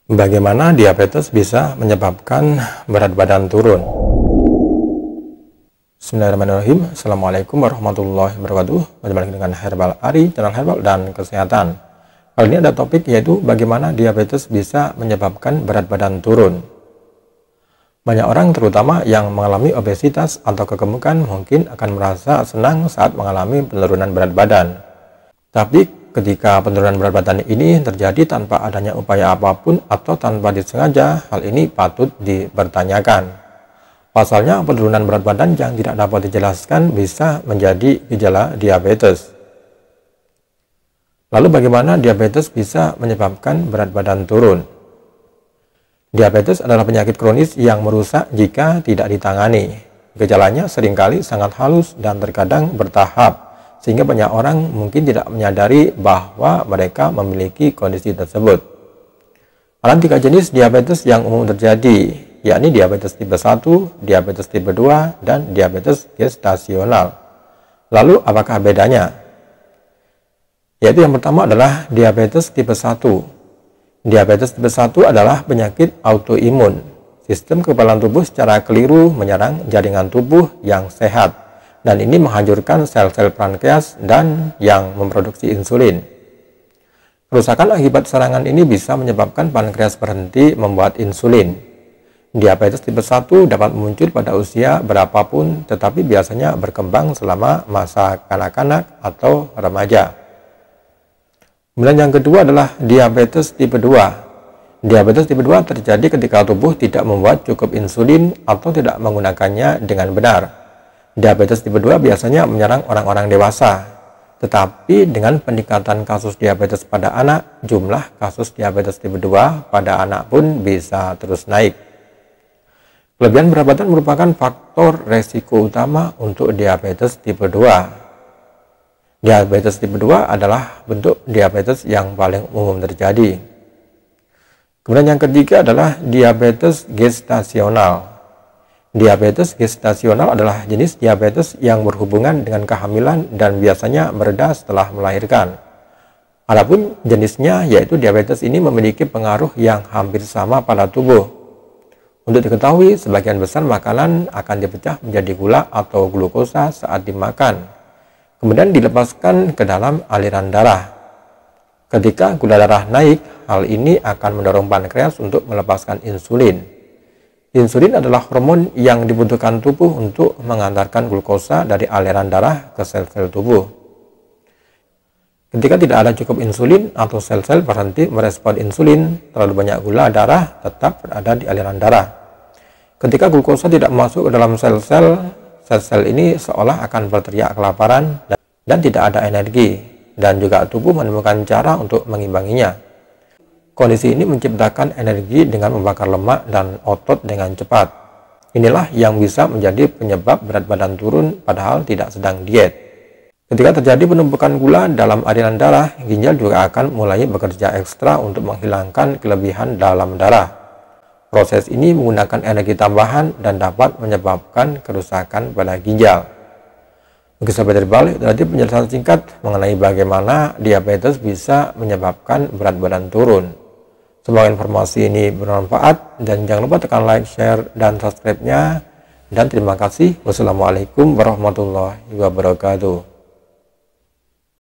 Bagaimana diabetes bisa menyebabkan berat badan turun? Bismillahirrahmanirrahim. Assalamualaikum warahmatullahi wabarakatuh. Berjumpa lagi dengan Herbal Ari, channel herbal dan kesehatan. Kali ini ada topik yaitu bagaimana diabetes bisa menyebabkan berat badan turun. Banyak orang terutama yang mengalami obesitas atau kegemukan mungkin akan merasa senang saat mengalami penurunan berat badan. Tapi ketika penurunan berat badan ini terjadi tanpa adanya upaya apapun atau tanpa disengaja, hal ini patut dipertanyakan. Pasalnya, penurunan berat badan yang tidak dapat dijelaskan bisa menjadi gejala diabetes. Lalu bagaimana diabetes bisa menyebabkan berat badan turun? Diabetes adalah penyakit kronis yang merusak jika tidak ditangani. Gejalanya seringkali sangat halus dan terkadang bertahap, sehingga banyak orang mungkin tidak menyadari bahwa mereka memiliki kondisi tersebut. Ada 3 jenis diabetes yang umum terjadi, yakni diabetes tipe 1, diabetes tipe 2, dan diabetes gestasional. Lalu apakah bedanya? Yaitu yang pertama adalah diabetes tipe 1. Diabetes tipe 1 adalah penyakit autoimun. Sistem kekebalan tubuh secara keliru menyerang jaringan tubuh yang sehat, dan ini menghancurkan sel-sel pankreas dan yang memproduksi insulin. Kerusakan akibat serangan ini bisa menyebabkan pankreas berhenti membuat insulin. Diabetes tipe 1 dapat muncul pada usia berapapun, tetapi biasanya berkembang selama masa kanak-kanak atau remaja. Kemudian yang kedua adalah diabetes tipe 2. Diabetes tipe 2 terjadi ketika tubuh tidak membuat cukup insulin atau tidak menggunakannya dengan benar. Diabetes tipe 2 biasanya menyerang orang-orang dewasa, tetapi dengan peningkatan kasus diabetes pada anak, jumlah kasus diabetes tipe 2 pada anak pun bisa terus naik. Kelebihan berat badan merupakan faktor resiko utama untuk diabetes tipe 2. Diabetes tipe 2 adalah bentuk diabetes yang paling umum terjadi. Kemudian yang ketiga adalah diabetes gestasional. Diabetes gestasional adalah jenis diabetes yang berhubungan dengan kehamilan dan biasanya mereda setelah melahirkan. Adapun jenisnya yaitu diabetes ini memiliki pengaruh yang hampir sama pada tubuh. Untuk diketahui, sebagian besar makanan akan dipecah menjadi gula atau glukosa saat dimakan, kemudian dilepaskan ke dalam aliran darah. Ketika gula darah naik, hal ini akan mendorong pankreas untuk melepaskan insulin. Insulin adalah hormon yang dibutuhkan tubuh untuk mengantarkan glukosa dari aliran darah ke sel-sel tubuh. Ketika tidak ada cukup insulin atau sel-sel berhenti merespon insulin, terlalu banyak gula darah tetap berada di aliran darah. Ketika glukosa tidak masuk ke dalam sel-sel ini seolah akan berteriak kelaparan dan tidak ada energi, dan juga tubuh menemukan cara untuk mengimbanginya. Kondisi ini menciptakan energi dengan membakar lemak dan otot dengan cepat. Inilah yang bisa menjadi penyebab berat badan turun padahal tidak sedang diet. Ketika terjadi penumpukan gula dalam aliran darah, ginjal juga akan mulai bekerja ekstra untuk menghilangkan kelebihan dalam darah. Proses ini menggunakan energi tambahan dan dapat menyebabkan kerusakan pada ginjal. Oke sahabat herbal, itu tadi penjelasan singkat mengenai bagaimana diabetes bisa menyebabkan berat badan turun. Semoga informasi ini bermanfaat dan jangan lupa tekan like, share, dan subscribe-nya. Dan terima kasih. Wassalamualaikum warahmatullahi wabarakatuh.